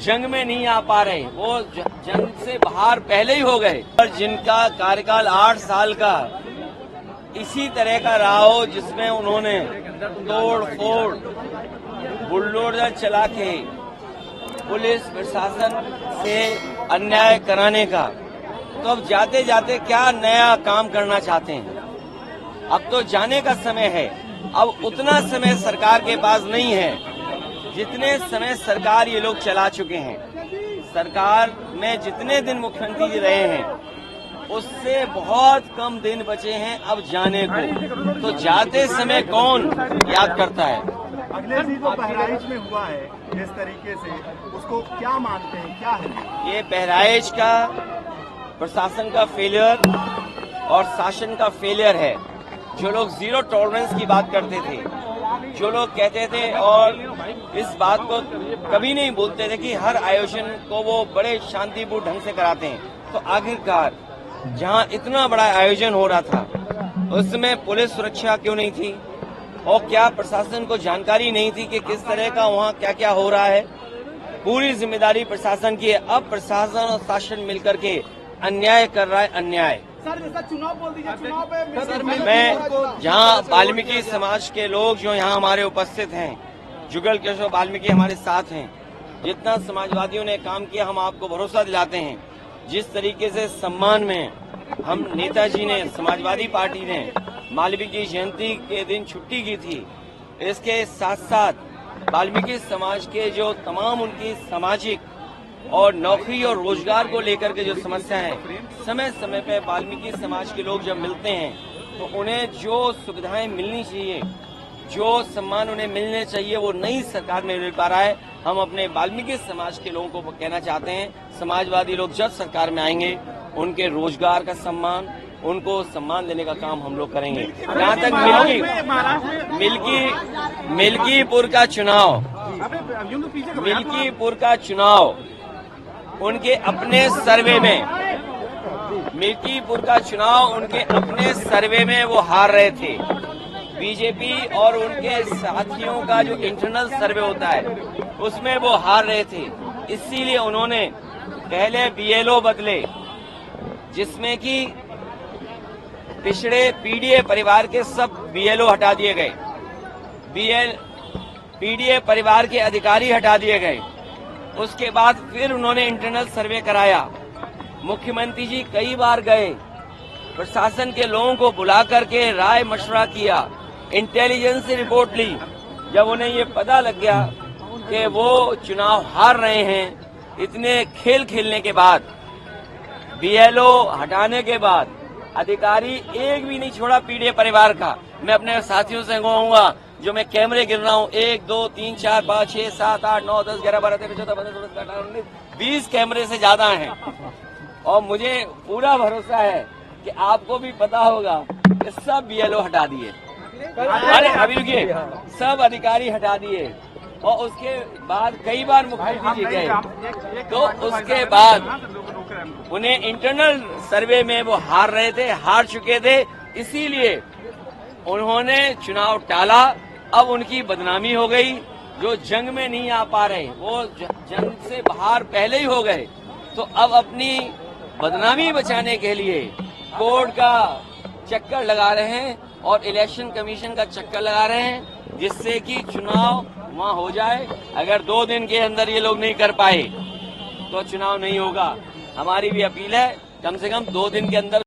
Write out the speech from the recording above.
जंग में नहीं आ पा रहे, वो जंग से बाहर पहले ही हो गए। और जिनका कार्यकाल 8 साल का इसी तरह का रहा हो, जिसमें उन्होंने तोड़ फोड़ बुलडोजर चला के पुलिस प्रशासन से अन्याय कराने का, तो अब जाते जाते क्या नया काम करना चाहते हैं? अब तो जाने का समय है। अब उतना समय सरकार के पास नहीं है जितने समय सरकार ये लोग चला चुके हैं। सरकार में जितने दिन मुख्यमंत्री जी रहे हैं उससे बहुत कम दिन बचे हैं अब जाने को। तो जाते समय कौन याद करता है? अगले दिन जो बहराइच में हुआ है जिस तरीके से, उसको क्या मानते हैं, क्या है ये? बहराइच का प्रशासन का फेलियर और शासन का फेलियर है। जो लोग जीरो टॉलरेंस की बात करते थे, जो लोग कहते थे और इस बात को कभी नहीं बोलते थे कि हर आयोजन को वो बड़े शांतिपूर्ण ढंग से कराते हैं, तो आखिरकार जहां इतना बड़ा आयोजन हो रहा था उसमें पुलिस सुरक्षा क्यों नहीं थी? और क्या प्रशासन को जानकारी नहीं थी कि किस तरह का वहां क्या क्या हो रहा है? पूरी जिम्मेदारी प्रशासन की है। अब प्रशासन और शासन मिलकर के अन्याय कर रहा है, अन्याय। सर जैसा चुनाव बोल दीजिए, चुनाव पे मैं जहां वाल्मीकि समाज के लोग जो यहां हमारे उपस्थित हैं, जुगल किशोर वाल्मीकि हमारे साथ हैं, जितना समाजवादियों ने काम किया हम आपको भरोसा दिलाते हैं। जिस तरीके से सम्मान में हम नेताजी ने, समाजवादी पार्टी ने वाल्मीकि जयंती के दिन छुट्टी की थी, इसके साथ साथ वाल्मीकि समाज के जो तमाम उनकी सामाजिक और नौकरी और रोजगार को लेकर के जो समस्या है, समय समय पे वाल्मीकि समाज के लोग जब मिलते हैं तो उन्हें जो सुविधाएं मिलनी चाहिए, जो सम्मान उन्हें मिलने चाहिए, वो नई सरकार में मिल पा रहा है। हम अपने वाल्मीकि समाज के लोगों को कहना चाहते हैं, समाजवादी लोग जब सरकार में आएंगे उनके रोजगार का सम्मान, उनको सम्मान देने का काम हम लोग करेंगे। जहाँ तक मिल्कीपुर का चुनाव उनके अपने सर्वे में वो हार रहे थे। बीजेपी और उनके साथियों का जो इंटरनल सर्वे होता है उसमें वो हार रहे थे, इसीलिए उन्होंने पहले बीएलओ बदले, जिसमें कि पिछड़े पीडीए परिवार के सब बीएलओ हटा दिए गए, पीडीए परिवार के अधिकारी हटा दिए गए। उसके बाद फिर उन्होंने इंटरनल सर्वे कराया। मुख्यमंत्री जी कई बार गए, प्रशासन के लोगों को बुला करके राय मशवरा किया, इंटेलिजेंस से रिपोर्ट ली। जब उन्हें ये पता लग गया कि वो चुनाव हार रहे हैं, इतने खेल खेलने के बाद, बीएलओ हटाने के बाद अधिकारी एक भी नहीं छोड़ा पीडीए परिवार का। मैं अपने साथियों से कहूंगा, जो मैं कैमरे गिन रहा हूं, 1 2 3 4 5 6 7 8 9 10 11 12 13 14 15 16 17 18 19 20 कैमरे से ज्यादा हैं। और मुझे पूरा भरोसा है कि आपको भी पता होगा कि सब बीएलओ हटा दिए। अरे अभी रुकिए, सब अधिकारी हटा दिए। और उसके बाद कई बार मुख्यमंत्री जी गए, तो उसके बाद उन्हें इंटरनल सर्वे में वो हार चुके थे, इसीलिए उन्होंने चुनाव टाला। अब उनकी बदनामी हो गई। जो जंग में नहीं आ पा रहे, वो जंग से बाहर पहले ही हो गए। तो अब अपनी बदनामी बचाने के लिए कोर्ट का चक्कर लगा रहे हैं और इलेक्शन कमीशन का चक्कर लगा रहे हैं, जिससे कि चुनाव वहां हो जाए। अगर 2 दिन के अंदर ये लोग नहीं कर पाए तो चुनाव नहीं होगा। हमारी भी अपील है, कम से कम 2 दिन के अंदर